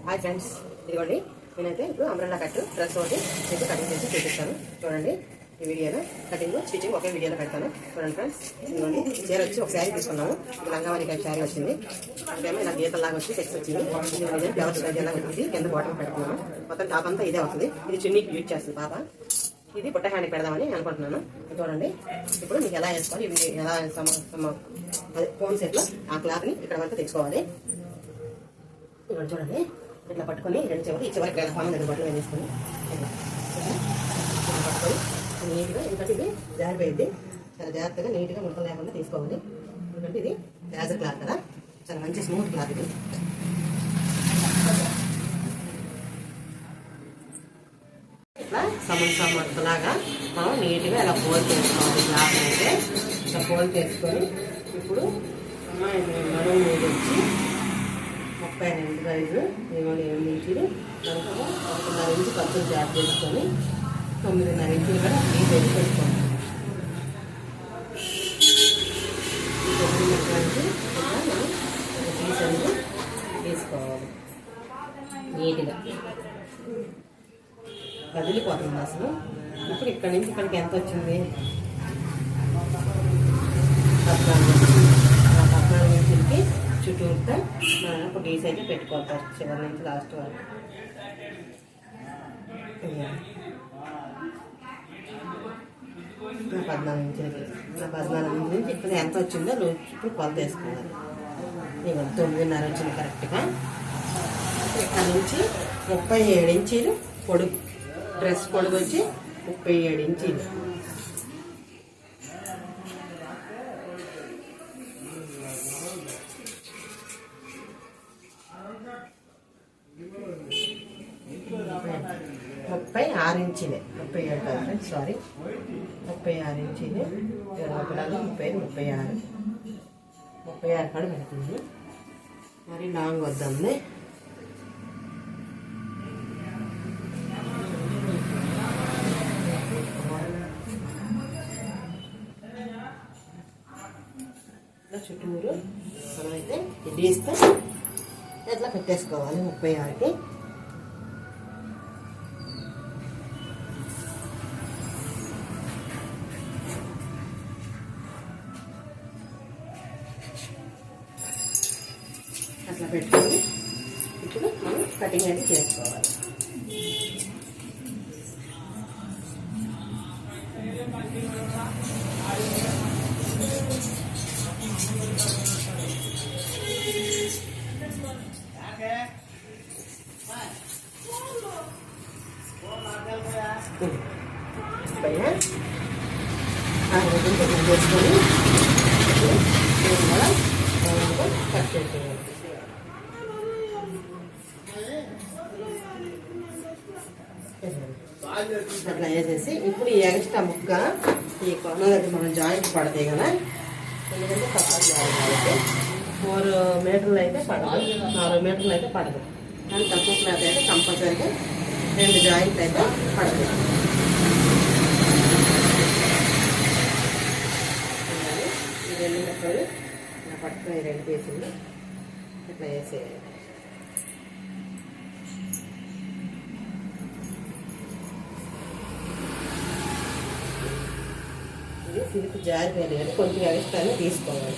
Hi friends, ఇదిగోండి నేనైతే ఇప్పుడు అంబ్రెల్లా కట్ డ్రెస్ ఒకటి మీకు కటింగ్ చేసి చూపిస్తాను. చూడండి, ఈ వీడియోలో కటింగ్ స్టిచ్చింగ్ ఒకే వీడియోలో పెడతాను. చూడండి ఫ్రెండ్స్, ఇదిగోండి చీర వచ్చి ఒక శారీ తీసుకున్నాము. లంగావాణి టైప్ శారీ వచ్చింది. అదేమో ఇలా గీతలాగా వచ్చి టెక్స్ వచ్చింది. ఇది ఫ్లవర్ స్టైల్ ఎలా వచ్చింది, కింద బాటమ్ పెడుతున్నాను. మొత్తం టాప్ అంతా ఇదే అవుతుంది. ఇది చున్నీకి యూజ్ చేస్తుంది పాప. ఇది బుట్ట హ్యాండ్కి పెడదామని అనుకుంటున్నాను. చూడండి, ఇప్పుడు మీకు ఎలా వేసుకోవాలి, ఇవి ఎలా అదే ఫోన్ సెట్లో ఆ క్లాత్ని ఇక్కడ వరకు తెచ్చుకోవాలి. ఇక్కడ చూడండి, ఇట్లా పట్టుకొని రెండు చివరి ఈ చివరికి పాము దగ్గర బట్టలు వేసుకొని పట్టుకొని నీట్గా, ఎందుకంటే ఇది జారిపోయింది, చాలా జాగ్రత్తగా నీట్గా ముడతలు లేకుండా తీసుకోవాలి. ఎందుకంటే ఇది లేజర్ క్లాత్ కదా, చాలా మంచి స్మూత్ క్లాత్ ఇది. ఇట్లా సమలాగా మనం నీట్గా ఇలా ఫోల్డ్ చేసుకోవాలి. క్లాత్ అయితే ఇట్లా ఫోల్డ్ చేసుకొని ఇప్పుడు మనం వచ్చి 32 సైజు 8 ఇంచులు, 1.5 ఇంచు ఖర్చులు జాబ్ చేసుకొని 9.5 ఇంచులు కూడా ఈ పెట్టి పెట్టుకోండి. 9.5 మనం పీస్ అనేది తీసుకోవాలి. నీట్గా కదిలిపోతుంది అసలు. ఇప్పుడు ఇక్కడ నుంచి ఇక్కడికి ఎంత వచ్చింది, 14 ఇంచులకి చుట్టూరుతా మనం ఒక డీస్ అయితే పెట్టుకోవాలి. చివరి నుంచి లాస్ట్ వరకు 14 ఇంచులకి 14 ఇంచుల నుంచి ఇక్కడ ఎంత వచ్చిందో ఇప్పుడు కొలత వేసుకోవాలి. ఇవ్వండి 9.5 వచ్చింది కరెక్ట్గా. ఇక్కడ నుంచి 37 ఇంచీలు పొడుగు, డ్రెస్ పొడుగు వచ్చి 37 ఇంచీలు. ముప్పై 6 ఇంచీలే, 37 కాదు సారీ, 36 ఇంచీలే. 36 కాడ పెడుతుంది. మరి లాంగ్ వద్దండి. చుట్టూరు మనమైతే ఇడ్లీస్తే ఎట్లా పెట్టేసుకోవాలి 36కి. అట్లా పెట్టుకొని ఇప్పుడు మనం కటింగ్ అయితే చేసుకోవాలి. పైన చేసుకొని కూడా కట్ చేసుకోవాలి. అట్లా వేసేసి ఇప్పుడు ఈ ఎక్స్ట్రా ముక్క ఈ కొన దగ్గర మనం జాయింట్ పడతాయి కదా, ఎందుకంటే తక్కువ జాయింట్ కాబట్టి 4 మీటర్లు అయితే పడదు, 4 మీటర్లు అయితే పడదు. కానీ తక్కువ క్లాత్ అయితే కంపల్సరీగా 2 జాయింట్లు అయితే పడదు. ఈ 2 ముక్కలు ఇలా పట్టుకుని 2 పీసులు ఇట్లా వేసేయాలి. ఇది సిల్క్ జారిపోయాలి, కొంచెం ఎక్స్ట్రానే తీసుకోవాలి.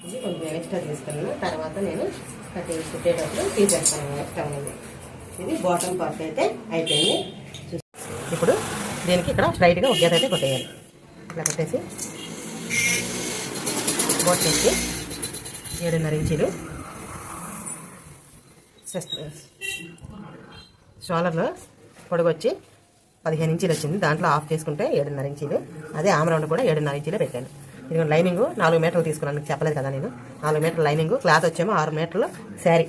ఇది కొంచెం ఎక్స్ట్రా తీసుకున్నాను, తర్వాత నేను కటింగ్ కుట్టేటప్పుడు తీసేస్తాను ఎక్స్ట్రా ఉన్నది. ఇది బాటమ్ పార్ట్ అయితే అయిపోయింది. ఇప్పుడు దీనికి ఇక్కడ స్ట్రైట్గా ఒక గీత అయితే కొట్టేయాలి. ఇట్లా కొట్టేసి బోట్ చేసి 7.5 ఇంచీలు షోలర్లో పొడుగు వచ్చి 15 ఇంచీలు వచ్చింది. దాంట్లో ఆఫ్ చేసుకుంటే 7.5 ఇంచీలు. అదే ఆమ్ రౌండ్ కూడా 7.5 ఇంచీలే పెట్టాను. ఇది లైనింగ్ 4 మీటర్లు తీసుకున్నాను, మీకు చెప్పలేదు కదా నేను. 4 మీటర్ల లైనింగ్, క్లాత్ వచ్చేమో 6 మీటర్లు శారీ.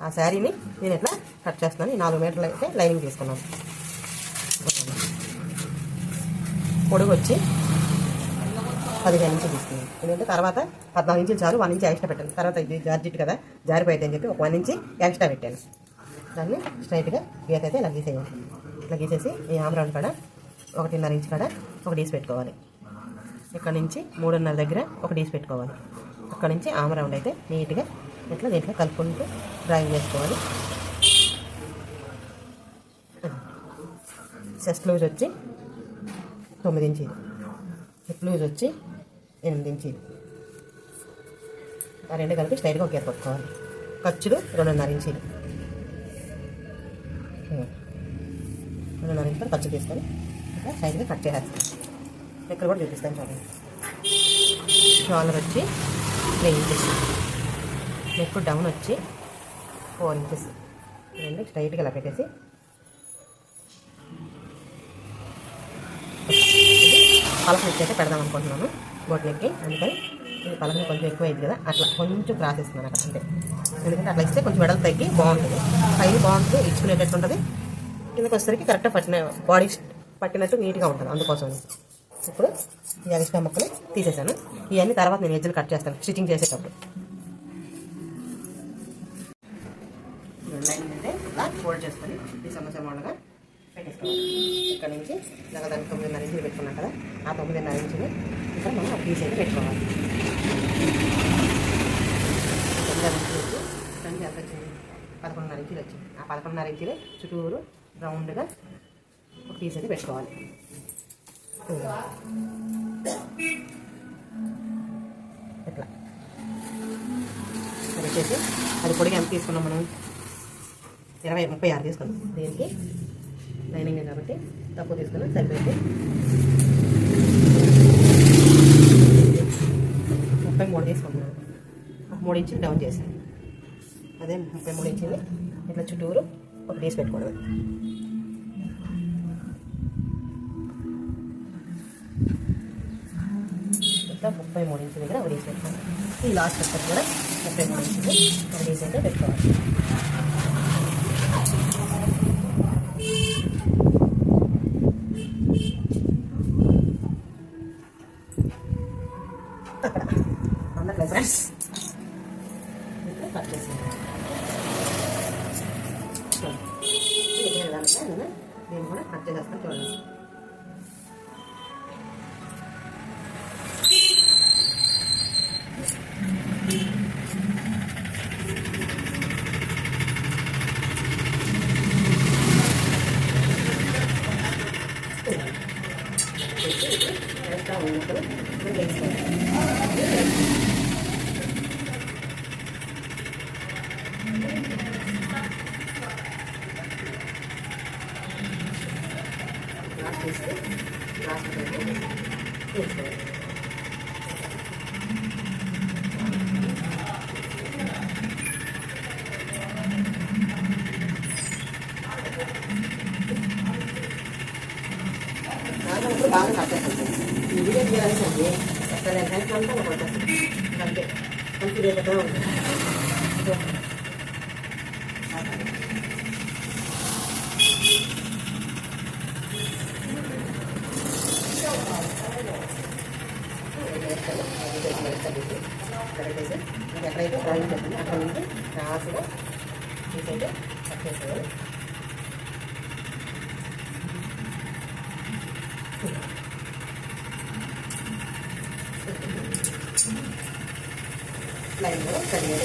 ఆ శారీని నేను ఇట్లా కట్ చేస్తున్నాను. 4 మీటర్లు అయితే లైనింగ్ తీసుకున్నాను. పొడుగు వచ్చి 15 ఇంచులు తీసుకున్నాను. ఎందుకంటే తర్వాత 14 ఇంచులు చాలు, 1 ఇంచ్ ఎక్స్ట్రా పెట్టాను. తర్వాత ఇది జార్జిట్ కదా, జారిపోయింది అని చెప్పి ఒక 1 ఇంచ్ ఎక్స్ట్రా పెట్టాను. దాన్ని స్ట్రైట్గా గీత అయితే ఇలా గీసేయాలి. ఇట్లా గీసేసి ఈ ఆమ్రౌండ్ కాడ 1.5 ఇంచ్ కాడ ఒక డీస్ పెట్టుకోవాలి. ఇక్కడ నుంచి 3.5 దగ్గర ఒక డీస్ పెట్టుకోవాలి. అక్కడ నుంచి ఆమ్రౌండ్ అయితే నీట్గా ఇట్లా దీంట్లో కలుపుకుంటూ డ్రాయింగ్ చేసుకోవాలి. చెస్ట్ లూజ్ వచ్చి 9 ఇంచీలు, హిప్ లూజ్ వచ్చి 8 ఇంచీలు. ఆ రెండు కలిపి స్ట్రైట్గా ఒక గీత కొట్టుకోవాలి. ఖర్చులు 2.5 ఇంచీలు, 2.5 ఇంచులు ఖర్చు తీసుకొని ఇట్లా స్ట్రైట్గా కట్ చేసేస్తాను. ఇక్కడ కూడా చూపిస్తాను చూడండి. షోల్డర్ వచ్చి 3 ఇంచెస్, నెక్ డౌన్ వచ్చి 4 ఇంచెస్. రెండు స్ట్రైట్గా ఇలా పెట్టేసి పలక నెక్ అయితే పెడదాం అనుకుంటున్నాను బోట్ నెక్కి. అందుకని ఈ పలకని కొంచెం ఎక్కువ అయింది కదా, అట్లా కొంచెం క్రాస్ ఇస్తున్నాను అక్కడ అంటే. ఎందుకంటే అట్లా ఇస్తే కొంచెం వెడలు తగ్గి బాగుంటుంది, పై బాగుంటుంది, ఇచ్చుకునేటట్టు ఉంటుంది. కిందకి వచ్చేసరికి కరెక్ట్గా బాడీ పట్టినట్టు నీట్గా ఉంటుంది. అందుకోసం ఇప్పుడు ఈ ఎక్స్ట్రా ముక్కలు తీసేసాను. ఇవన్నీ తర్వాత నేను ఎడ్జులు కట్ చేస్తాను స్టిచ్చింగ్ చేసేటప్పుడు. ఇలా ఫోల్డ్ చేసుకొని ఈ సమస్య మోడల్గా పెట్టేసుకోవాలి. ఇక్కడ నుంచి ఇలాగ దానికి 9.5 ఇంచులు పెట్టుకున్నాం కదా, ఆ 9.5 ఇంచులు ఇక్కడ మనం ఒక పీస్ అయితే పెట్టుకోవాలి. 9.5 ఇంచులు దానికి ఎంత వచ్చింది? 11.5 ఇంచులు వచ్చింది. ఆ 11.5 ఇంచులు చుట్టూరు రౌండ్గా ఒక పీస్ అయితే పెట్టుకోవాలి. ఇట్లా అది వచ్చేసి అది పొడిగా ఎంత తీసుకున్నాం మనం? 36 తీసుకున్నాం. దీనికి లైనింగ్ కాబట్టి తక్కువ తీసుకున్నాం, సరిపోయింది. 33 తీసుకున్నాను. 3 ఇంచులు డౌన్ చేశాను. అదే 33 ఇంచులు ఇట్లా చుట్టూరు ఒక పీస్ పెట్టుకోవడం. ఇట్లా 33 ఇంచుల దగ్గర ఒక డీస్ పెట్టుకోవాలి. ఈ లాస్ట్ కట్ కూడా 33 ఇంచులు ఒక డీస్ అయితే పెట్టుకోవాలి. అక్కడ అందట్లేదు ఫ్రెండ్స్, కట్ చేసాను. నేను కూడా కట్ చేసేస్తాను చూడండి. ఎక్స్ట్రా ఉన్నప్పుడు బాగా కట్ చేస్తాను. ఈ వీడియో తీయాలంటే అసలు ఎంత అంతా పడుతుంది అంటే కొంచెం రేపగా ఉంటుంది. ఎక్కడైతే డ్రాయింగ్ చేస్తుంది అక్కడ నుంచి రాసుగా తీసైతే కట్ చేసేవాళ్ళు. లైన్లో కడిగే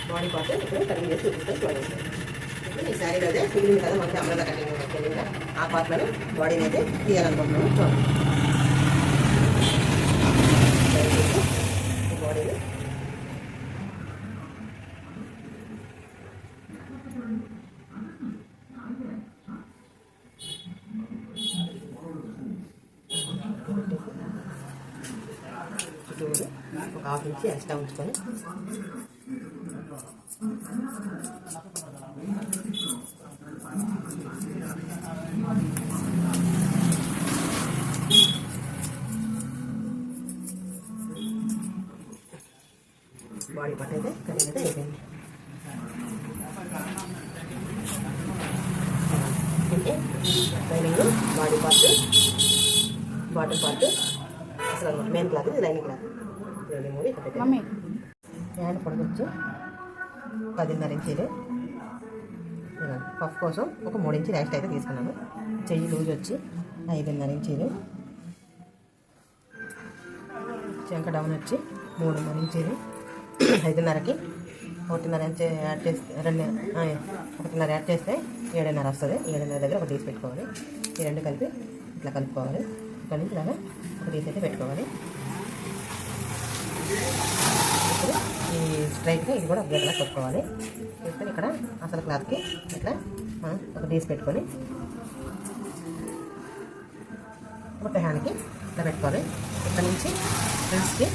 బాడీ పార్ట్ ఇప్పుడు కటింగ్ చేసి చూపిస్తాను చూడండి. ఇప్పుడు ఈ శారీలో అదే ఫిల్లింగ్ కదా మనకి అమృత కటింగ్ ఫిల్లింగ్ ఆ పార్ట్లను బాడీని అయితే తీయాలనుకుంటున్నాను చూడండి. బాడీని చుట్టూరు ఒక 1/2 ఇంచ్ ఎక్స్ట్రా ఉంచుకొని బాడీ పార్ట్ అయితే కటింగ్ అయితే అయిపోయింది. అంటే lining body part bottom part అసలు మెయిన్ క్లాత్ ఇది లైనింగ్ క్లాత్ 2 3 ఇక్కడ హ్యాండ్ పొడుగు వచ్చి 10.5 ఇంచీలు. పఫ్ కోసం ఒక 3 ఇంచీలు ఎక్స్ట్రా అయితే తీసుకున్నాను. చెయ్యి లూజ్ వచ్చి 5.5 ఇంచీలు. చంక డౌన్ వచ్చి 3.5 ఇంచీలు. 5.5కి 1.5 ఇంచ్ యాడ్ చేస్తే 1.5 యాడ్ చేస్తే 7.5 వస్తుంది. 7.5 దగ్గర ఒక తీసి పెట్టుకోవాలి. ఈ రెండు కలిపి ఇట్లా కలుపుకోవాలి. ఇక్కడ నుంచి ఇలాగా ఒక తీసి అయితే పెట్టుకోవాలి. ఇప్పుడు ఈ స్ట్రైట్గా ఇది కూడా ఒకేలా కొట్టుకోవాలి. తీసుకొని ఇక్కడ అసలు క్లాత్కి ఇట్లా మనం ఒక తీసి పెట్టుకొని బుట్ట హ్యాండ్కి ఇట్లా పెట్టుకోవాలి. ఇక్కడ నుంచి ఫ్రిల్స్కి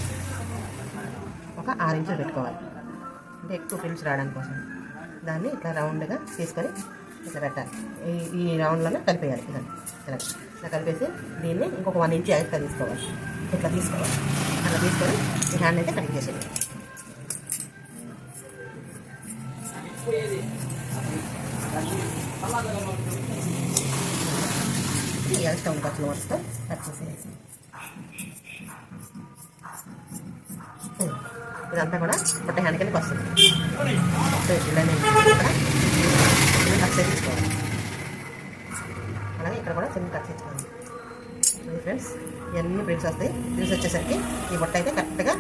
ఒక 6 ఇంచులు పెట్టుకోవాలి. అంటే ఎక్కువ ఫ్రిల్స్ రావడానికి కోసం దాన్ని ఇట్లా రౌండ్గా తీసుకొని ఇట్లా పెట్టాలి. ఈ రౌండ్లోనే కలిపేయాలి. ఇలా కలిపేసి దీన్ని ఇంకొక 1 ఇంచ్ ఎక్స్ట్రా తీసుకోవాలి. ఇట్లా తీసుకోవాలి. అట్లా తీసుకొని ఈ హ్యాండ్ అయితే కటింగ్ చేసేది. ఎక్స్ట్రా ఖర్చులు వస్తాం కట్ చేసేసి ఇదంతా కూడా బుట్ట హ్యాండ్ కిందకి వస్తుంది. కట్ చేయించుకోవాలి. అలాగే ఇక్కడ కూడా చిన్న కట్ చేయించుకోవాలి. ఫ్రెండ్స్ ఇవన్నీ ప్రింట్స్ వస్తాయి. ప్రింట్స్ వచ్చేసరికి ఈ బుట్ట అయితే కరెక్ట్గా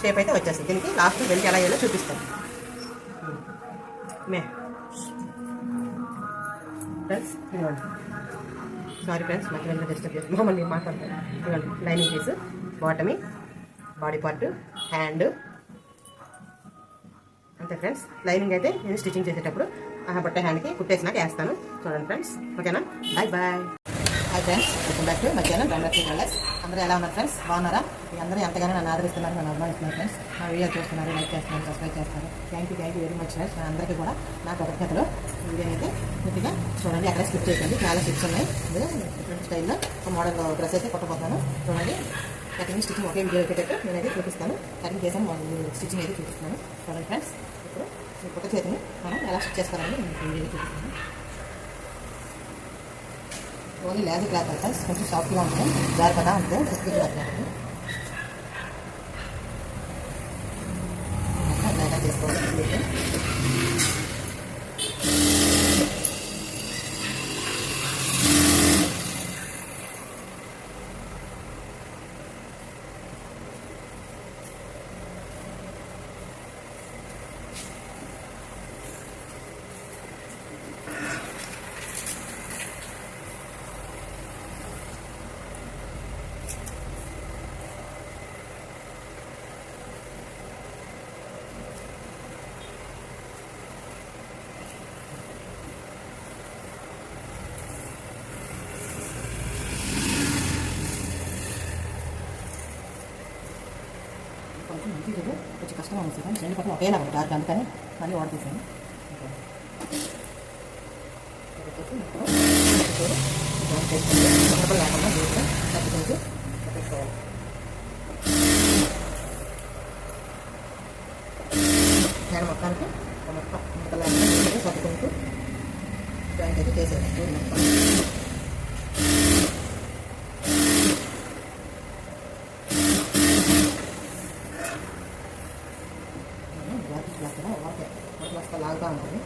షేప్ అయితే వచ్చేస్తుంది. దీనికి లాస్ట్ వెళ్తే ఎలా అయ్యాలో చూపిస్తాను. ఫ్రెండ్స్ ఇవ్వండి. సారీ ఫ్రెండ్స్ మధ్యలో డిస్టర్బ్ చేస్తున్నాం. మళ్ళీ మాట్లాడతాను. ఇవ్వండి లైనింగ్ పీస్, బాటమీ, బాడీ పార్ట్, హ్యాండ్ అంతే ఫ్రెండ్స్. లైనింగ్ అయితే నేను స్టిచ్చింగ్ చేసేటప్పుడు బట్ట హ్యాండ్కి కుట్టేసినాక వేస్తాను. చూడండి ఫ్రెండ్స్. ఓకేనా? Bye bye. Hi friends, welcome back to మధ్యాహ్నం డెవలప్మెంట్ జ్యువెలర్స్. అందరూ ఎలా ఉన్నారు ఫ్రెండ్స్? బాగున్నారా? మీ అందరూ ఎంతగానో నన్ను ఆదరిస్తున్నారు, నన్ను అభిమానిస్తున్నారు ఫ్రెండ్స్. నా వీడియో చూస్తున్నారు, లైక్ చేస్తున్నారు, సబ్స్క్రైబ్ చేస్తారు. Thank you very much friends. నా అందరికీ కూడా నా కృతజ్ఞతలు. వీడియో అయితే పూర్తిగా చూడండి. అక్కడ స్కిప్ చేయకండి. చాలా స్టిప్స్ ఉన్నాయి. డిఫరెంట్ స్టైల్లో మోడల్ డ్రెస్ అయితే కొట్టబోతున్నాను. చూడండి. కటింగ్ స్టిచ్చింగ్ ఒకే వీడియో పెట్టేటట్టు నేనైతే చూపిస్తాను. కటింగ్ చేసాను, స్టిచ్చింగ్ అయితే చూపిస్తాను. చూడండి ఫ్రెండ్స్. ఇప్పుడు ఈ పుట్ట చేతిని మనం ఎలా స్టిచ్ చేసుకోవాలని నేను వీడియో చూపిస్తాను. Only lazy cloth friends. కొంచెం సాఫ్ట్గా ఉంటాయి, జాగ్రత్తగా ఉంటే స్టిచ్ అవుతుంది. అట్లా చేసుకోవాలి. కొంచెం కష్టంగా ఉంది సార్. రెండు పక్కన ఒకేలా ఉంటుంది డార్క్, అందుకని మళ్ళీ ఆర్డర్ చేశాను. లేకుండా దూరంగా తగ్గుతుంది పెట్టుకోవాలి. నేను మొత్తానికి మొత్తం ముక్కలు పట్టుకుంటూ జాయింట్ అయితే చేసేది మొత్తం. లాగా ఉంటుంది.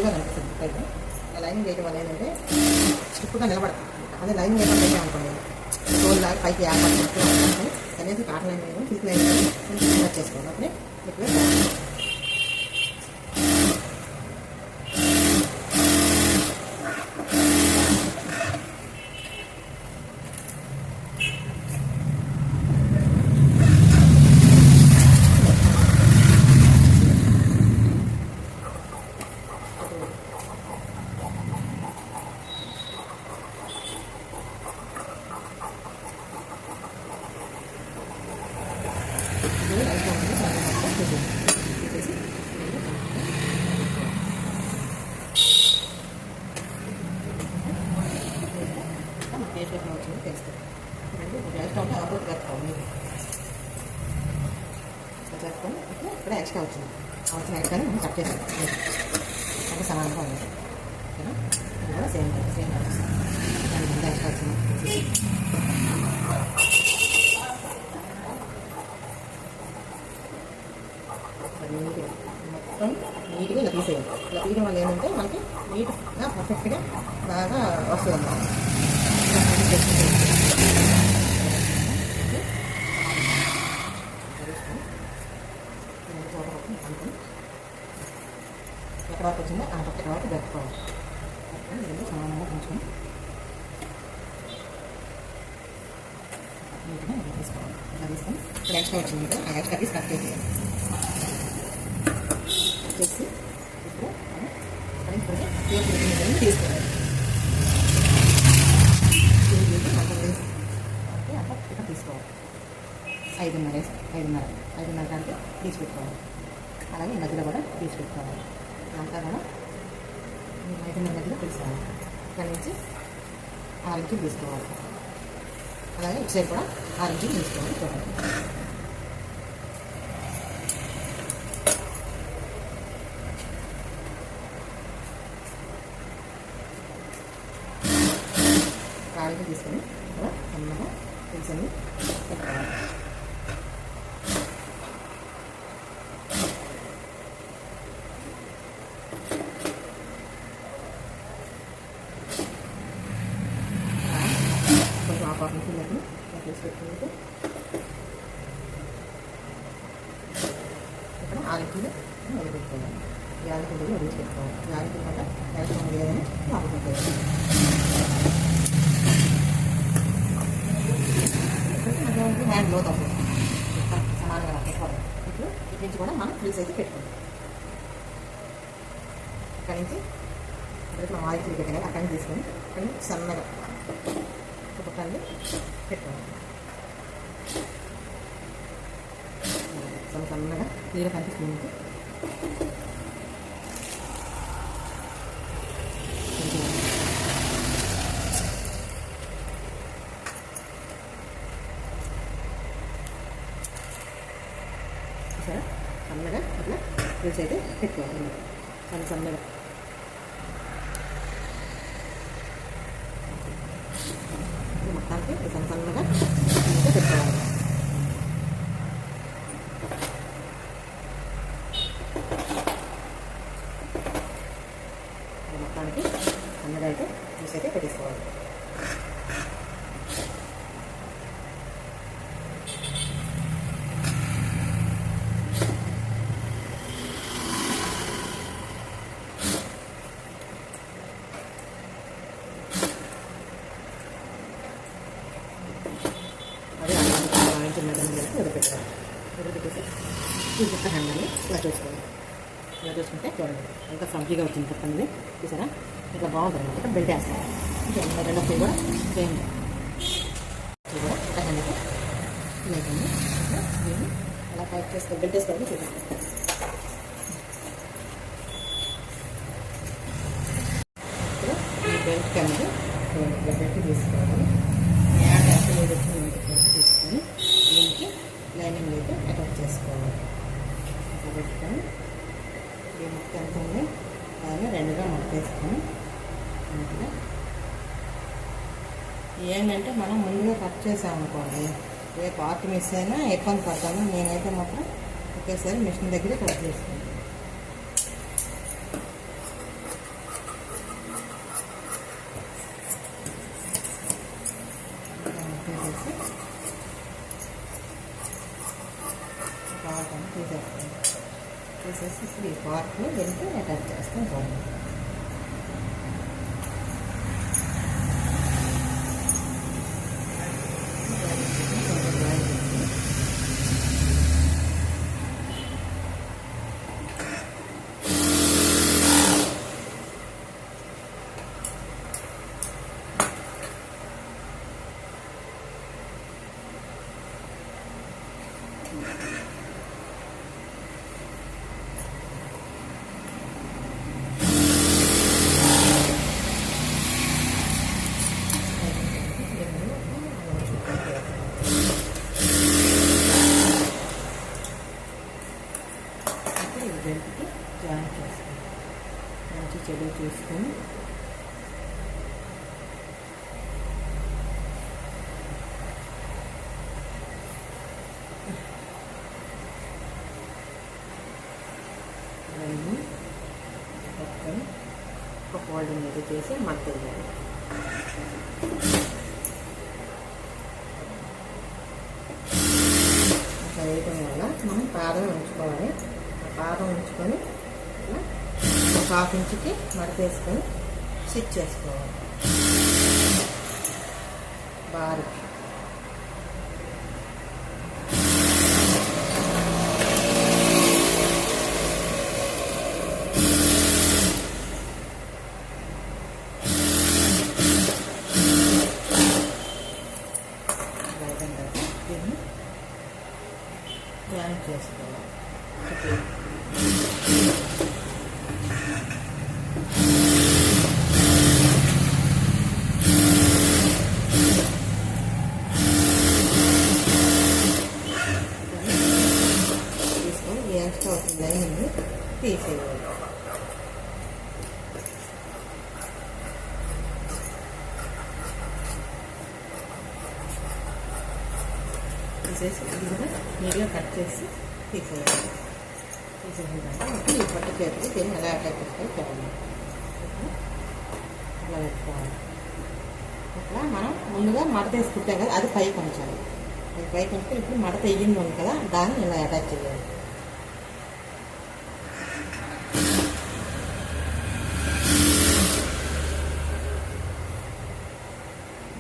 నిండుగా కనిపిస్తుంది పైకి. లైనింగ్ వేయడం వల్ల ఏంటంటే స్టిప్గా నిలబడతాం. అదే లైనింగ్ వేయడం వేసామనుకోండి తోలు లాగా పైకి ఏర్పడుతున్నట్టు అనుకోండి. కనీసం కాటన్ లైన్ వేయడం సిల్క్ లైన్ వేయడం కొంచెం చేసుకోవాలి. అప్పుడే ఎక్కువే బాగుంటుంది. ఇక్కడ ఎక్స్ట్రా వచ్చింది ఎక్స్ట్రాని మనం కట్ చేస్తాం అంటే సమానంగా ఉంది ఓకేనా. ఇది కూడా సేమ్ దాని కింద ఎక్స్ట్రా వచ్చింది మొత్తం నీట్గా ఇలా తీసేయాలి. ఇలా తీయడం వల్ల ఏంటంటే మనకి నీట్గా పర్ఫెక్ట్గా బాగా వస్తుంది అన్నమాట. ఎక్కడ వరకు వచ్చిందో ఆ పక్క వరకు జరుపుకోవాలి. రెండు సమానంగా ఉంచుకొని నీట్గా ఇలా తీసుకోవాలి. ఇలా తీసుకొని ఇక్కడ ఎక్స్ట్రా వచ్చింది కదా ఆ ఎక్స్ట్రా పీస్ కట్ చేసేయాలి. చేసి ఇప్పుడు తీసుకోవాలి. అట్లా ఇక్కడ తీసుకోవాలి. 5:30 కాడికి తీసి పెట్టుకోవాలి. అలాగే మధ్యలో కూడా తీసి పెట్టుకోవాలి. అంతా కూడా 5:30 మధ్యలో తీసుకోవాలి. ఇక్కడ నుంచి 6 ఇంచులు తీసుకోవాలి. అలాగే ఇటు సైడ్ కూడా 6 ఇంచులు తీసుకోవాలి. చూడండి కాళ్ళకి తీసుకొని ఇక్కడ సన్నగా తెలుసని పెట్టుకోవాలి. కొంచెం ఆ పాపం పిల్లకి తీసి పెట్టుకుంటే ఇక్కడ 6 ఇంచులు వదిలిపెట్టుకోవాలి. 5 ఇంచులు వదిలిపెట్టుకోవాలి. 5 ఇంచుల కంటే ఎలక్ట్రాన్ వేయాలని ఆపుకుంటారు. హ్యాండ్ లోత్ అవుతుంది సమానంగా పెట్టుకోవాలి. ఇప్పుడు ఇటు నుంచి కూడా మనం ఫ్రీజ్ అయితే పెట్టుకుంటాం. అక్కడి నుంచి అక్కడికి మనం 6 ఇంచులు పెట్టాం కదా అక్కడి నుంచి తీసుకొని అక్కడి నుంచి సన్నగా పక్కన పెట్టుకోవాలి. సన్నగా క్లియర్గా కనిపిస్తుంది. సరే సన్నగా అట్లా ఫ్రిడ్జ్ అయితే పెట్టుకోవాలి. సన్నగా మొత్తానికి సన్నగా పెట్టుకోవాలి. మొత్తానికి సన్నగా అయితే ఫ్రిడ్జ్ అయితే పెట్టేసుకోవాలి. వదిలిపెట్టాలి. వదిలిపెట్టేసి చూసుకుంటే హ్యాండ్ని ఇలా చూసుకోవాలి. ఇలా చూసుకుంటే చూడండి ఎంత ఫ్రంకీగా వచ్చింది పక్కనది చూసారా. ఇట్లా బాగుంటుంది అనమాట. బెల్ట్ వేస్తాం. ఇంకా రెండో ఫ్రీ కూడా సేమ్ కూడా ఒక హ్యాండ్కి లేకుండా దీన్ని అలా టైప్ చేసుకోవాలి. బెల్ట్ వేసుకోవాలి. చూపిస్తాం. ఇప్పుడు ఈ బెల్ట్ అనేది బెల్ట్ తీసుకోవాలి. తీసుకొని దీనికి లైనింగ్ అయితే అటాచ్ చేసుకోవాలి. పెట్టుకొని ఈ ముక్క ఎంత ఉంది అలాగే రెండుగా ముక్కేసుకొని మంచిగా ఏంటంటే మనం ముందుగా కట్ చేసామనుకోండి ఏ పార్ట్ మిస్ అయినా ఇబ్బంది పడతాను. నేనైతే మాత్రం ఒకేసారి మిషన్ దగ్గరే కట్ చేసుకుంటాను. తీసేస్తాం. తీసేసి ఇప్పుడు ఈ పార్ట్ని దీనికి అటాచ్ చేస్తాం. బాగుంది. బెల్ట్కి జాయిన్ చేసుకొని మంచి చెడు చూసుకొని ఇవన్నీ పట్టుకొని ఒక ఫోల్డింగ్ మీద చేసి మడత వేయాలి. అట్లా వేయటం వల్ల మనం పాదం ఉంచుకోవాలి. పాదం ఉంచుకొని ఇట్లా ఒక హాఫ్ ఇంచుకి మడతేసుకొని స్టిచ్ చేసుకోవాలి. బాగా దీన్ని జాయిన్ చేసుకోవాలి. తీసుకొని ఈ ఎక్స్ట్రా అవుతుంది లైనింగ్ తీసేయాలి. తీసేసి ఇది కూడా నీట్గా కట్ చేసి తీసేయాలి. తీసేసిన తర్వాత ఈ పట్టు చేతులు దీన్ని ఎలా అటాక్ చేసుకొని చూడండి. ఇలా పెట్టుకోవాలి. ఇట్లా మనం ముందుగా మడత వేసి కుట్టాం కదా, అది పైకి ఉంచాలి. అది పైకి ఉంటే ఇప్పుడు మడత వేయింది ఉంది కదా, దాన్ని ఇలా అటాచ్ చేయాలి.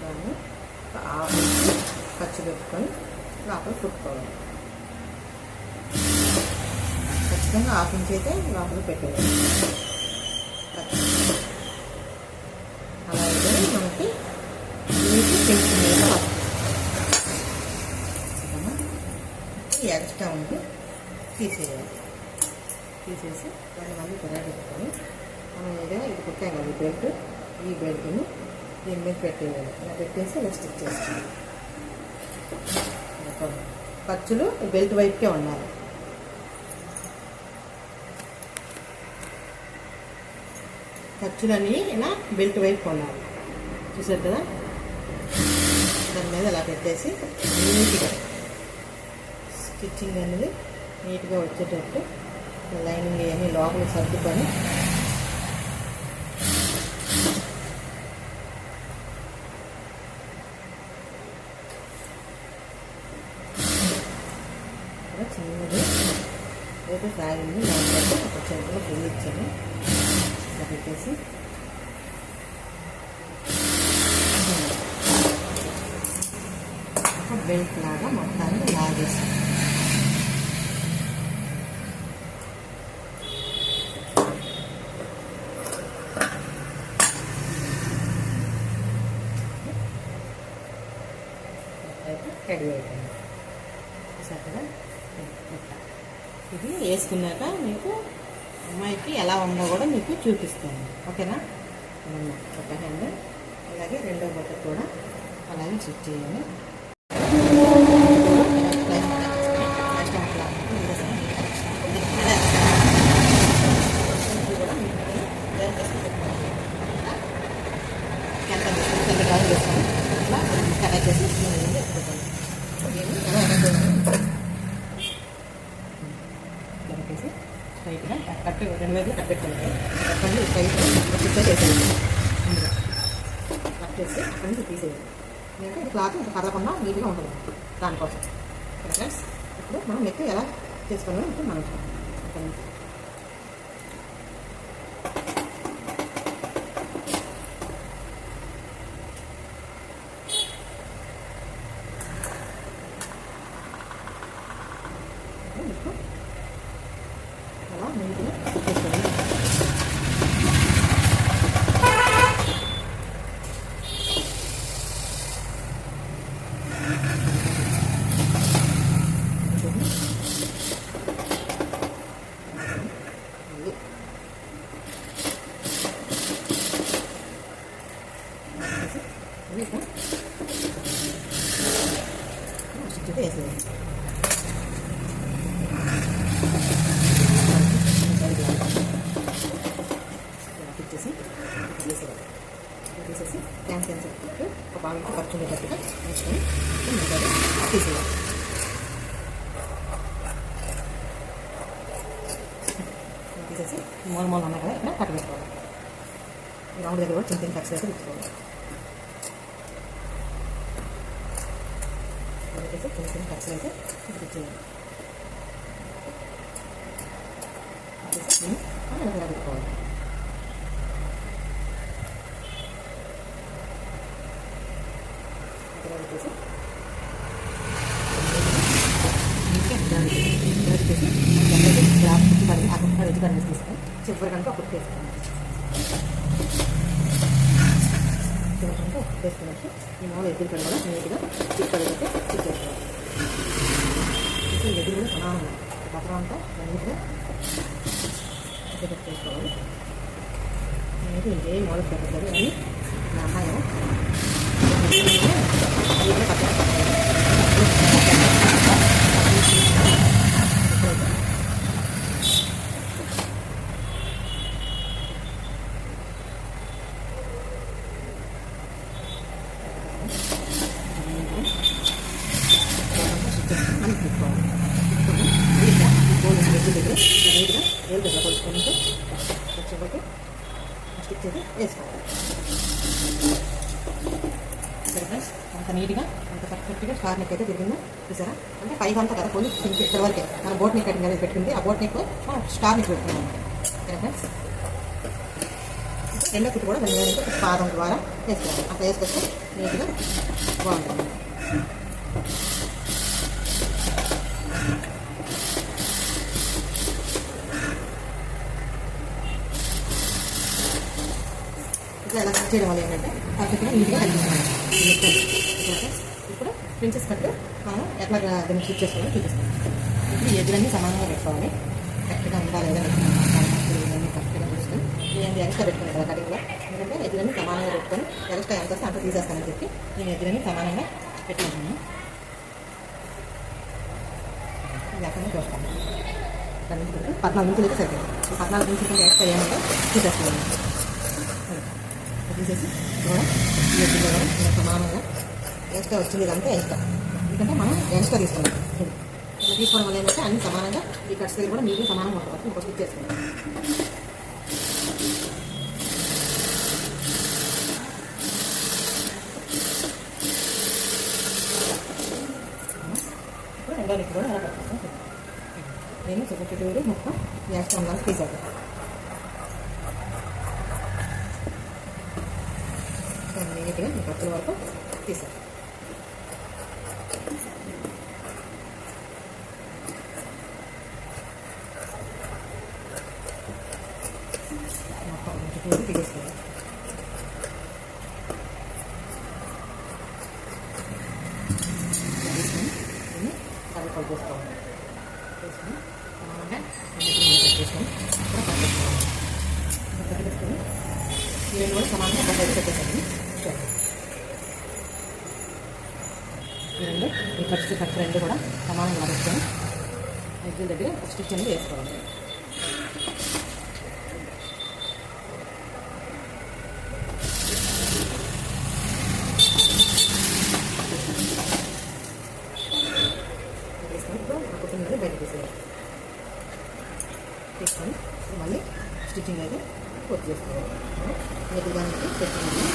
దాన్ని ఖర్చు పెట్టుకొని లోపల కుట్టుకోవాలి. ఖచ్చితంగా హాఫ్ ఇంచ్ అయితే లోపల పెట్టేయాలి. అలా అయితే మనకి నీటి పెంచి మీద వస్తుంది. ఎక్స్ట్రా ఉంది తీసేయాలి. తీసేసి దాన్ని మళ్ళీ పెట్టుకొని మనం ఏదైనా ఇది కుట్టాం కదా, ఈ బెల్ట్, ఈ బెల్ట్ని దీని మీద పెట్టేయాలి. ఇలా పెట్టేసి ఇలా స్టిచ్ చేసుకోవాలి. ఖర్చులు బెల్ట్ వైపుకే ఉండాలి. ఖర్చులన్నీ ఇలా బెల్ట్ వైపు ఉండాలి. చూసారు కదా, దాని మీద ఇలా పెట్టేసి నీట్గా స్టిచ్చింగ్ అనేది నీట్గా వచ్చేటట్టు లైనింగ్ ఇవన్నీ లోపల సర్దుకొని చిన్నది ఏదో సాగింది. దాంట్లో ఒక చేతిలో పువ్వు ఇచ్చాను. ఇలా పెట్టేసి ఒక బెల్ట్ లాగా మొత్తాన్ని లాగేసి రెడీ అయిపోయింది. చూసారా, ఇది వేసుకున్నాక మీకు అమ్మాయికి ఎలా ఉందో కూడా మీకు చూపిస్తాను. ఓకేనా? ఒక హ్యాండ్ అలాగే రెండో బట్ట కూడా అలాగే స్టిచ్ చేయాలి. కనెక్ట్ చేసి స్ట్రైట్గా కట్ రెండు వైపులు కట్ పెట్టుకోండి. కట్టండి స్ట్రైట్గా స్టిచ్ చేసేయండి. అందులో కట్ చేసి అక్కడి నుంచి తీసేయండి. ఎందుకంటే ఇది క్లాత్ ఇంకా కదలకుండా నీట్గా ఉంటుంది దానికోసం. ఫ్రెండ్స్, ఇప్పుడు మనం నెక్ ఎలా చేసుకున్నాం. ఇప్పుడు మనం అలా నీట్గా చేసుకోవాలి. తీసేసి క్యాన్ క్యాన్సర్ ఒక బాగా ఖర్చు ఉండేటట్టుగా వేసుకొని తీసేయాలి. తీసేసి మూల మూల ఉన్నాయి కదా ఇక్కడ కట్ పెట్టుకోవాలి. రౌండ్ దగ్గర కూడా చిన్న చిన్న కట్స్ అయితే తీసుకోవాలి. చిన్న చిన్న కట్స్ అయితే ఇచ్చేయాలి. పెట్టుకోవాలి. తీసుకొని చివరి కనుక ఉప్పు వేసుకోండి. చివరి కనుక ఉప్పు వేసుకున్నట్టు ఈ మూల ఎదురు కూడా నీట్గా చిక్కడితే చిక్కేసుకోవాలి. ఎదురు కూడా సమానంగా బటర్ అంతా నీట్గా చేసుకోవాలి. నేనైతే ఇంకే మూల పెట్టలేదు అని నా అమ్మాయి కదా నీట్గా పక్కన స్టిక్ చేసి వేసుకోవాలి. సరే ఫ్రెండ్స్, అంత నీట్గా అంత పర్ఫెక్ట్గా స్టార్ నెక్ అయితే తిరిగిందో చూసారా. అంటే పైగా అంతా కదా కొంచెం ఇక్కడ వరకే మనం బోట్ నెక్ కటింగ్ అనేది పెట్టుకుంటే ఆ బోట్ నెక్ స్టార్ నెక్ పెట్టుకున్నాం. సరే ఫ్రెండ్స్, రెండో కుట్టు కూడా దాని పాదం ద్వారా వేసుకోవాలి. అట్లా వేసుకొస్తే నీట్గా బాగుంటుంది. ఇట్లా ఎలా కట్ చేయడం వల్ల ఏంటంటే పర్ఫెక్ట్గా నీట్గా కనిపిస్తుంది. ఇప్పుడు ప్రిన్సెస్ కట్ మనం ఎట్లా దాన్ని స్టిచ్ చేసుకోవాలో చూపిస్తాం. ఇప్పుడు ఈ ఎడ్లన్నీ సమానంగా పెట్టుకోవాలి. కరెక్ట్గా ఉండాలి ఏదైనా కరెక్ట్గా చూసుకొని నేను ఎక్స్ట్రా పెట్టుకున్నాను కదా కటింగ్లో. ఎందుకంటే ఎడ్లన్నీ సమానంగా పెట్టుకొని ఎక్స్ట్రా ఎంత వస్తే అంత తీసేస్తానని చెప్పి నేను ఎడ్లన్నీ సమానంగా పెట్టుకుంటున్నాను. ఇది అక్కడ చూస్తాను. 14 ఇంచులు అయితే సరిపోయింది. 14 ఇంచుల కంటే ఎక్స్ట్రా ఏమంటే తీసేస్తున్నాను. తీసేసి కూడా ఈ ఎడ్లో కూడా ఇలా సమానంగా ఎక్స్ట్రా వచ్చింది ఇదంతా ఎక్స్ట్రా. ఎందుకంటే మనం ఎక్స్ట్రా తీసుకున్నాం. ఇలా తీసుకోవడం వల్ల ఏంటంటే అన్ని సమానంగా ఈ కట్స్ దగ్గర కూడా నీట్గా సమానంగా ఉంటుంది. ఇంకో స్టిచ్ చేసుకుంటాం. ఇప్పుడు రెండో నెక్ కూడా అలా పెట్టుకుంటాం. నేను చుట్టూ మొత్తం ఎక్స్ట్రా ఉండాలని తీసేద్దాం. నీట్గా ఈ ఖర్చుల వరకు తీసాను. మొత్తం చుట్టూ తీసేసుకోవాలి. తీసుకొని దీన్ని డబుల్ ఫోల్డ్ చేసుకోవాలి. తీసుకొని సమానంగా చేసుకొని ఇక్కడ పట్టేసుకోవాలి. పెట్టేసుకొని ఈ రెండు కూడా సమానంగా పట్టేసి పెట్టేసాను. ఈ ఖర్చు రెండు కూడా సమానంగా పెట్టుకొని ఎగ్గుల దగ్గర స్టిచ్ అనేది వేసుకోవాలి. వేసుకొని ఇప్పుడు ఆ కుట్టినది బయట తీసేయాలి. తీసుకొని మళ్ళీ స్టిచ్చింగ్ అయితే పూర్తి చేసుకోవాలి. ఎదురుగా పెట్టుకున్నాను.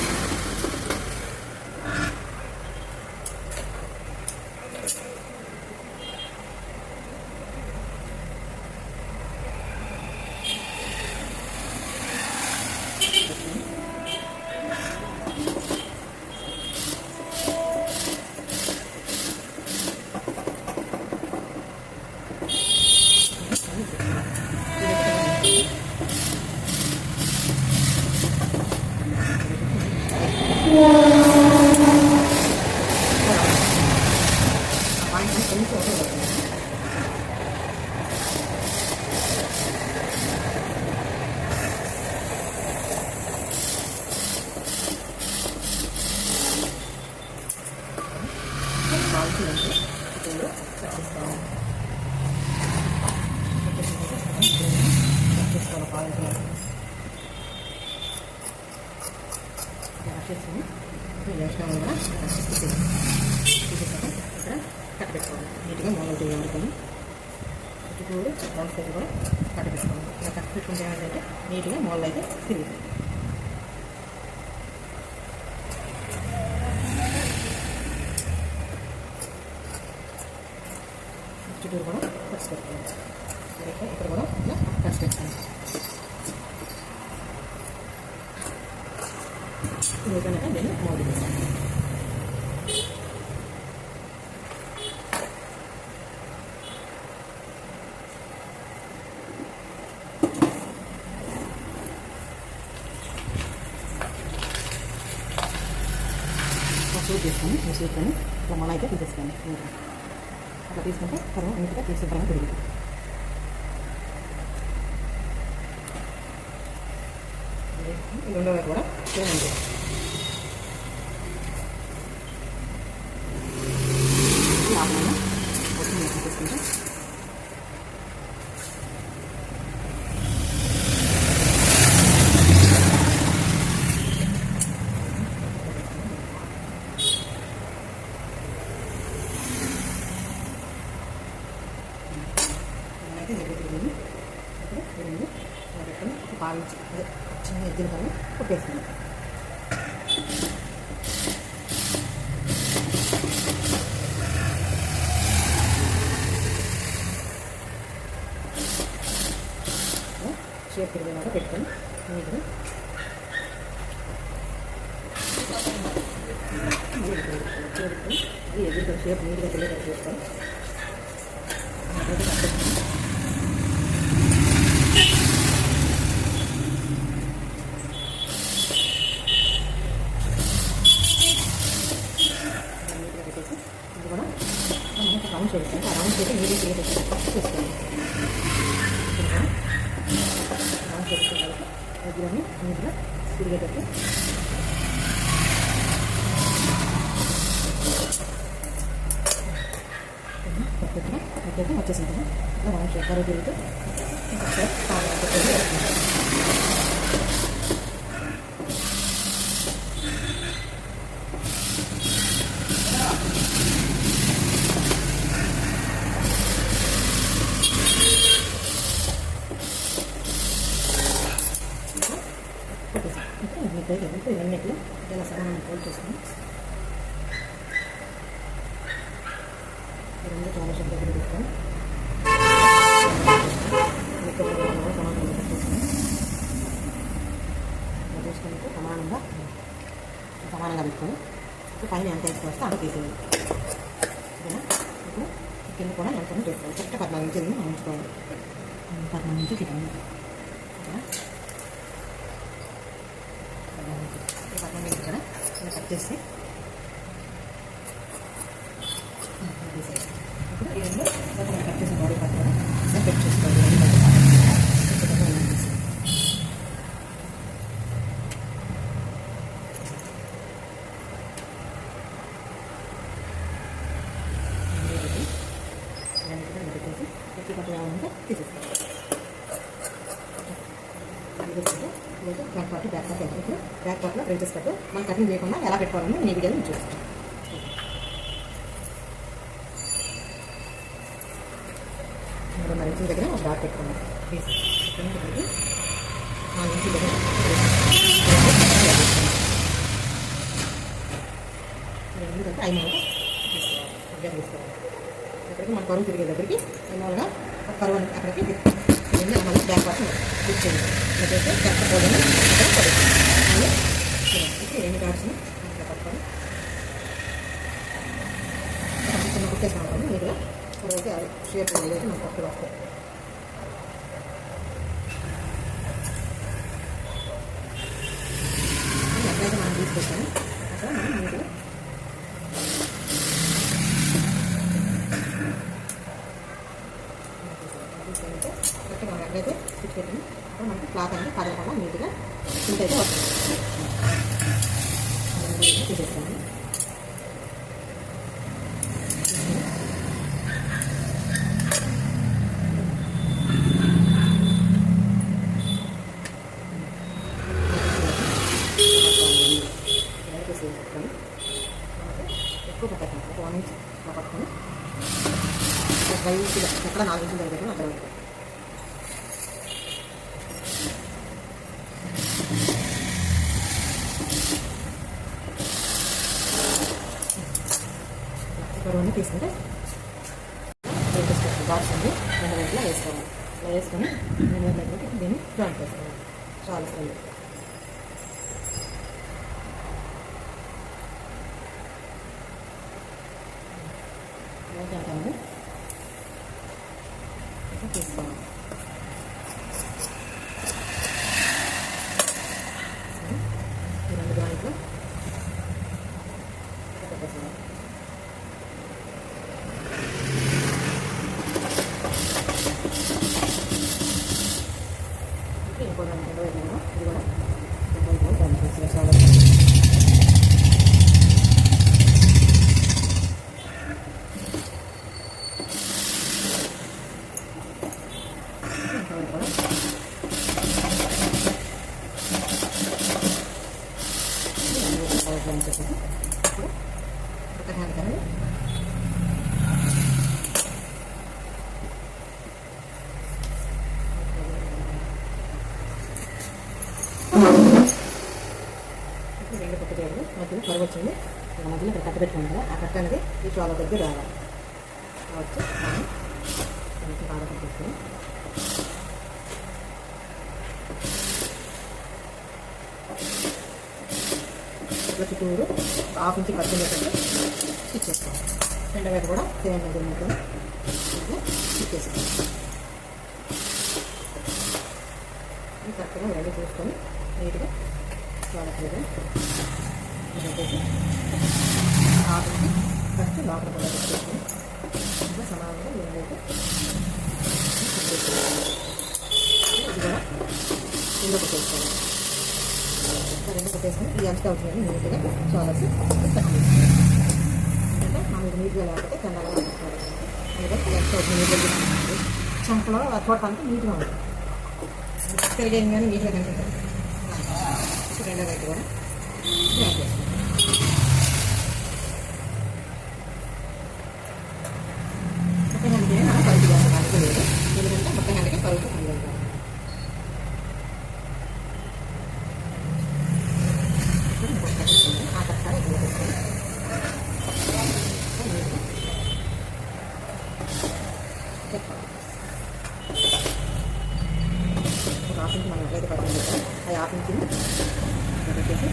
పెట్టుకుని చుట్టూరు రౌండ్ సైజ్ కూడా కట్ పెట్టుకోండి. ఇలా కట్ పెట్టుకుంటే ఏంటంటే నీట్గా మూలలు అయితే తిరుగుతాయి. చుట్టూరు కూడా కట్స్ పెట్టుకోండి. ఇక్కడ కూడా ఇలా కట్స్ పెట్టుకోండి. ఇదిగోనక నేను మోడీ చేస్తాను. సూప్ తీసుకొని ఈ సూప్ని ఇట్లా మన అయితే తీసేసుకోండి. అట్లా తీసుకుంటే తర్వాత నీట్గా శుభ్రంగా తిరుగుతుంది. రెండో వైపు కూడా చూడండి. తీసుకుంటే పాలు చిన్న ఎద్దులు కానీ కొట్టేస్తాను. షేప్ తిరిగేలాగా పెట్టుకొని నీట్గా ఎదురు షేప్ నీట్గా తెలియదు చేస్తాను. రౌండ్ చేస్తాను. ఆ రౌండ్ చేసి నీళ్ళు చూసుకోండి. రౌండ్ చేసుకున్న తర్వాత ఎగ్గులని నీట్గా తిరిగేటట్టు పర్ఫెక్ట్గా అయితే వచ్చేసింది కదా. ఇట్లా రౌండ్ చేస్తారు తిరుగుతూ ఒకసారి ఇవన్నీట్లో ఇలా సమానం ఫోల్డ్ చేసుకుని రెండు చాలా దగ్గర తీసుకొని సమానంగా పెట్టేసుకొని చూసుకుంటే సమానంగా పెట్టుకొని ఇప్పుడు పైన ఎంత వేసుకొస్తే అంత తీసేయాలి. ఓకేనా? ఇప్పుడు కింద కూడా ఎంత చేసుకోవాలి. కరెక్ట్ 14 ఇంచులు ఉంచుకోవాలి. 14 ఇంచులు చికెన్. ఓకేనా? 14 ఇంచులు కూడా ఇలా కట్ చేసి ఇప్పుడు ఈ రెండు కట్ చేసిన బాడీ పార్ట్ కూడా కట్ చేసుకోవాలి. బ్యాక్ పార్ట్ ఇప్పుడు బ్యాక్ పార్ట్లో ప్రించెస్ కట్టు మనం కటింగ్ చేయకుండా ఎలా పెట్టుకోవాలని నేను ఈ వీడియోని చూస్తాను. మరి ఇంటి దగ్గర ఒక డాట్ పెట్టుకున్నాం. ప్లీజ్ ఇంటి దగ్గర ఎందుకంటే 5 మూలగా తీసుకోవాలి. అక్కడికి మన కరువు తిరిగే దగ్గరికి 5 మూలగా కరువు అక్కడికి మళ్ళీ బ్యాక్ పార్ట్ క్లిక్ చేయండి. లేకపోతే కరెక్ట్ పోదని అక్కడ పడుతుంది. ఇప్పుడు 2 డాట్స్ని ఇట్లా పట్టుకొని చిన్న కుట్టేసాం అనుకోండి. నీట్గా తర్వాత షేప్ అనేది మనకు కరెక్ట్గా వస్తాయి. ఎక్కడైతే మనం తీసుకొచ్చాము అక్కడ మనం నీట్గా కరెక్ట్గా మనం ఎక్కడైతే స్టిచ్ పెట్టాము అక్కడ మనకి క్లాత్ అనేది కదలకుండా నీట్గా ప్రింట్ అయితే వస్తుంది. తీసేస్తాము. ఎక్కువ పట్టుకొని 1 ఇంచ్ పట్టుకొని రైస్గా ఎక్కడ 4 ఇంచులు దగ్గర అక్కడ ఇప్పుడు తీసుకుంటే బాక్స్ ఉంది 2 గంటల వేసుకోవాలి. ఇలా వేసుకొని 2 గంటలకి దీన్ని జాయిన్ చేసుకోవాలి. చాలా సరే అంటాము తీసుకోవాలి. ఈ 2 జాయింట్లు పెట్టేసుకోవాలి. ఇంకో 2 గంటలు వెళ్ళాము. ఇది కూడా 2 గంటలు దాన్ని చేసిన చాలా రెండు పక్క చేయాలి. మధ్యలో పొరవ వచ్చింది. మధ్యలో ఇక్కడ కట్ట పెట్టుకున్నాం కదా, ఆ కట్ట అనేది ఈ చోళ దగ్గర రావాలి. వచ్చి కొంచెం బాగా కట్టేసుకొని ఇట్లా చుట్టూరు 1/2 ఇంచ్ కట్ చేసేటట్టు స్టిచ్ చేసుకోవాలి. రెండో వైపు కూడా సేమ్ మెజర్మెంట్ ఇట్లా స్టిచ్ చేసుకోవాలి. కరెక్ట్గా రెడీ చేసుకొని నీట్గా చూడట్లేదు పెట్టేసి 1/2 ఇంచ్ ఫస్ట్ లోపల కూడా పెట్టేసుకొని ఇంకా సమానంగా ఏదైతే ఇది కూడా కింద పెట్టేసుకోవాలి. రెండు పెట్టేసుకొని ఈ అంచుగా అవుతుంది నీట్గా చూడాల్సి కట్ చేసుకోవాలి. ఎందుకంటే మనకి నీట్గా లేకపోతే చందాగా పెట్టుకోవాలి. అందుకని ఈ అంచుగా అవుతుంది నీట్గా చంపలో చూడటానికి నీట్గా ఉంటుంది. తిరిగేది కానీ నీట్గా కనిపిస్తుంది. రెండో వైపు కూడా జాయిన్ చేసుకోవాలి. మొత్తం గంటకే మనం పరుపు చేస్తాం లేదు. ఎందుకంటే మొత్తం గంటకే పరుపు పనిచేస్తాం. ఆ కట్టాలి ఇక్కడ పెట్టుకొని ఒక 1/2 ఇంచ్ మనం ఎట్లయితే పడుతుంది అది 1/2 ఇంచుని పెట్టేసి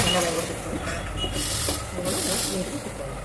రెండో వైపు కూడా పెట్టుకొని నీట్గా పెట్టుకోవాలి.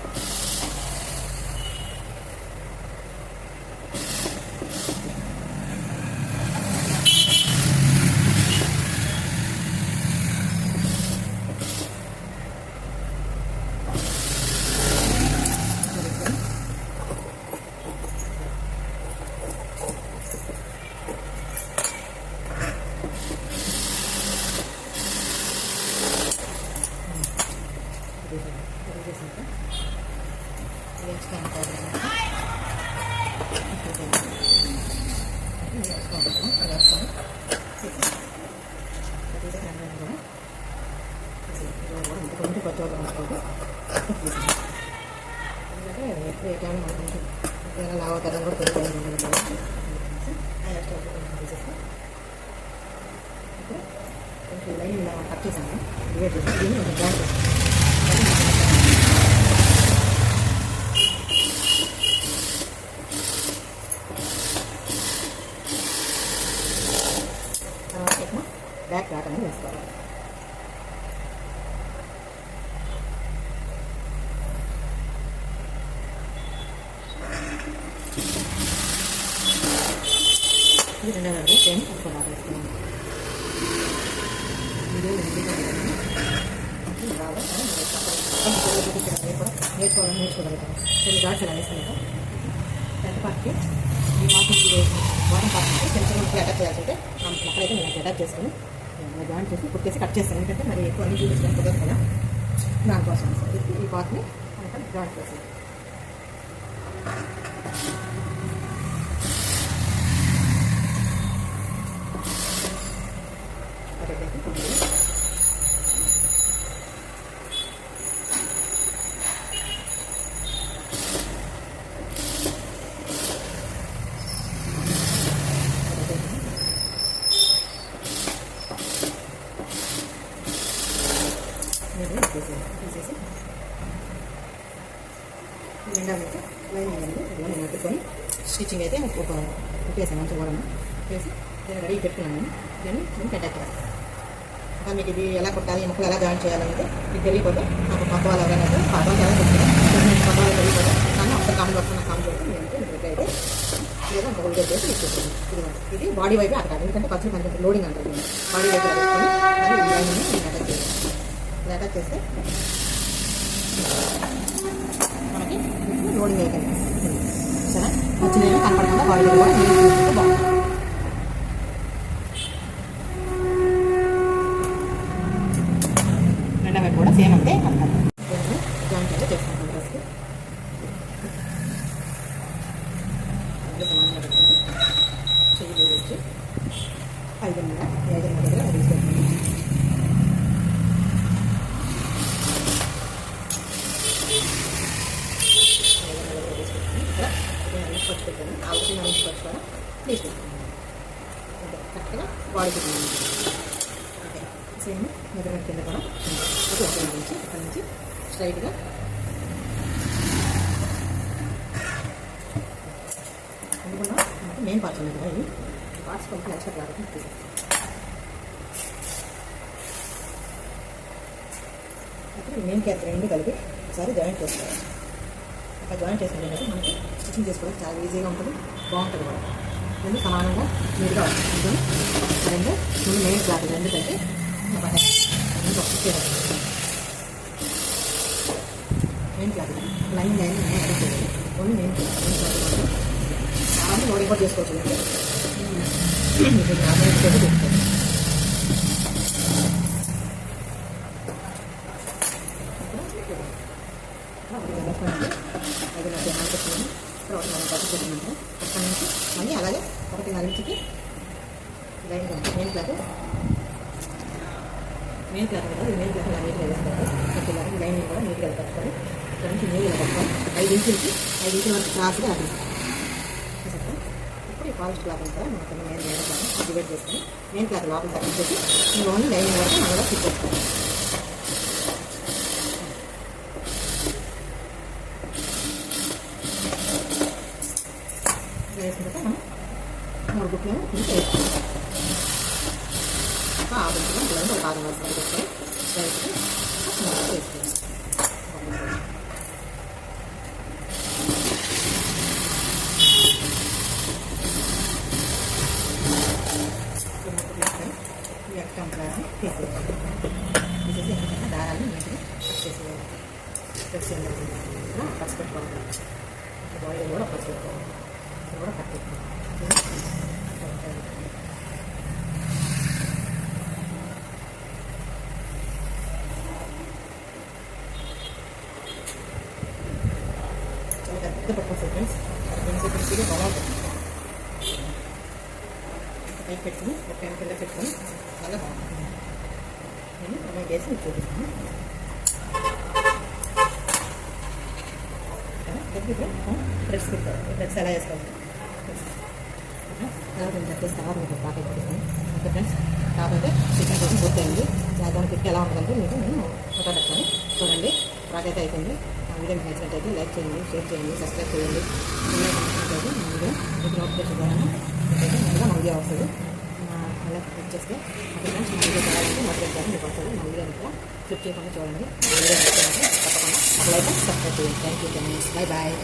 ఎందుకంటే ఎప్పుడు ఏ టైం లావతరం కూడా పెరుగుతుంది. ఇప్పుడు కొంచెం లైన్ ఇలా కట్ చేసాను. డివైడ్ చేసి దీన్ని కొంచెం జాయిన్ చేస్తాను. తర్వాత బ్యాక్ డాట్ అనేది వేసుకోవాలి. ఇది రెండో వైపు సేమ్ ఇంకో డాట్ వేసుకున్నాను. వీడియో బాగా నేర్చుకోగలుగుతాను. కొన్ని డాట్స్ ఎలా వేసుకుంటాం. పెద్ద పార్ట్కి ఈ పార్ట్కి బాటం పార్ట్కి చిన్న చిన్న అటాచ్ చేయాల్సింటే అక్కడైతే నేను అటాచ్ చేసుకుని జాయింట్ చేసి కుట్టేసి కట్ చేస్తాను. ఎందుకంటే మరి ఎక్కువ అన్ని చూపించడం కుదరదు కదా, దానికోసం ఈ పార్ట్ని మనకు జాయింట్ చేస్తాను. నిండా అయితే లైనింగ్ అనేది ఇలా నేను పెట్టుకొని స్టిచ్చింగ్ అయితే ఒక కుట్టేసాను మంచిగా కూడా వేసి నేను రెడీ పెట్టుకున్నాను. దీన్ని నేను అటాచ్ చేస్తాను. ఇంకా మీకు ఇది ఎలా కుట్టాలి, ముక్కలు ఎలా జాయిన్ చేయాలంటే మీకు తెలియకపోతే నాకు కొత్త వాళ్ళు ఎవరైనా అయితే పాత వాళ్ళు ఎలా చెప్తాను, కొత్త వాళ్ళు తెలియకపోతే కానీ ఒకసారి కామెంట్ వస్తున్న కామెంట్ చేస్తే నేనైతే మీకు అయితే లేదా ఒక వీడియో చేసి ఇచ్చేస్తాను. ఇది బాడీ వైపు అక్కడ ఎందుకంటే ఖర్చు కొంచెం లోడింగ్ అంటారు. బాడీ వైపు వేసుకొని అది లైనింగ్ నేను అటాచ్ చేస్తాను. ఇలా అటాచ్ చేస్తే మనకి లోడింగ్ అయిపోయింది. సరే వచ్చిన కనపడకుండా బాడీ వైపు కూడా నేను చూసుకుంటే బాగుంటుంది. రెండో వైపు కూడా సేమ్ అంతే అంటారు. జాయింట్ అయితే చేసుకుంటాం. డ్రెస్కి సమానంగా పెట్టుకుంటాం. చెయ్యి వచ్చి 5:30 దగ్గర అది తీసుకెళ్తాను. ఖర్చు పెట్టాను. అవసరం ఖర్చు కూడా తీసుకుంటాను. కరెక్ట్గా బాడీ పెట్టాను. ఓకే సేమ్ మెజర్మెంట్ కింద కూడా నుంచి అక్కడి నుంచి స్ట్రైట్గా అందుకున్న మనకి మెయిన్ పార్ట్స్ ఉన్నాయి కదా, ఇవి పార్ట్స్ కొంచెం ఎక్స్ట్రా క్లారిటీ ఉంటుంది. అప్పుడు మెయిన్ క్యాప్ రెండు కలిపి ఒకసారి జాయింట్ చేసుకోవాలి. అక్కడ జాయింట్ చేసుకుంటే కదా మనకి స్టిచ్చింగ్ చేసుకోవడానికి చాలా ఈజీగా ఉంటుంది, బాగుంటుంది కూడా. రెండు సమానంగా నీట్గా వస్తుంది. రెండు ముందు మెయిన్ క్లాత్ రెండు కలిపి మెయిన్ క్లాత్ లైన్ అడుగుతుంది. ఓన్లీ మెయిన్ క్లాత్ చాలా లోడింగ్ కూడా చేసుకోవచ్చు. చెప్తాను అది నాకు ఆడుతున్నాను. తర్వాత మనం పట్టు పెట్టినాము. అక్కడి నుంచి మళ్ళీ అలాగే 1.5 ఇంచుకి లైన్ మెయిన్ క్లాత్ కదా, ఇది మెయిన్ క్లాత్ ఇలా నీట్గా వేసుకోవాలి. లైన్ కూడా నీట్గా పట్టుకొని ఇక్కడ నుంచి నీళ్ళు పట్టుకొని 5 ఇంచుల వరకు క్లాస్గా అది ఇప్పుడు ఈ పాలిష్ క్లాత్ అంతా మనకు మెయిన్ క్లాత్ డివైడ్ చేసుకొని మెయిన్ క్లాత్ లోపల తగ్గించేసి ఈ ఓన్లీ లైన్ వరకు మనం స్టిచ్ చేసుకోవాలి. వేసుకుంటే మనం 3 బుక్లను ఇంత వేసుకోవాలి. ఆ బుక్లో పిల్లలు ఒక 6 వరకు పెట్టుకొని స్ట్రైట్గా వేసుకోవాలి. ఈ ఎక్స్ట్రా తీసేసి ఎక్కడైనా దారాన్ని నీట్గా కట్ చేసేయాలి. కట్ చేయాలి ఖర్చు పెట్టుకోవాలి. బాడీ కూడా ఖర్చు పెట్టుకోవాలి. కూడా కట్ పెట్టుకోవాలి. చాలా పెద్ద పట్టుకోవాలి ఫ్రెండ్స్. దీనికి కృషిగా బాగుంటుంది. పైకి పెట్టుకుని ఒక టైం కింద పెట్టుకొని చాలా బాగుంటుంది. నేను అలా వేసి మీకు చూపిస్తాను. డ్రెస్ పెట్టారు. డ్రెస్ ఎలా వేసుకోవాలి అలా కొంచెం డ్రెస్ తర్వాత మీకు బాగా చూపిస్తాను. ఓకే ఫ్రెండ్స్, కాకపోతే చికెన్ కోసం పూర్తయింది. దాని పెట్టి ఎలా ఉంటుందంటే మీకు నేను ఫోటో పెట్టుకొని చూడండి. ఫ్రాక్ అయిపోయింది. ఆ వీడియో మీకు నచ్చినట్టయితే లైక్ చేయండి, షేర్ చేయండి, సబ్స్క్రైబ్ చేయండి. అయితే మా వీడియో మీకు నోటిఫికేషన్ ద్వారా ముందుగా మా వీడియో వస్తుంది. అలా క్లిక్ చేస్తే ఓకే ఫ్రెండ్స్, మా వీడియో చేయాలంటే మోటివేట్ చేయాలి మీకు వస్తుంది. మా వీడియో ఇంకా క్లిక్ చేయకుండా చూడండి. మా వీడియో తప్పకుండా లైక్ సబ్స్క్రైబ్ చేయండి. Thank you. Bye bye.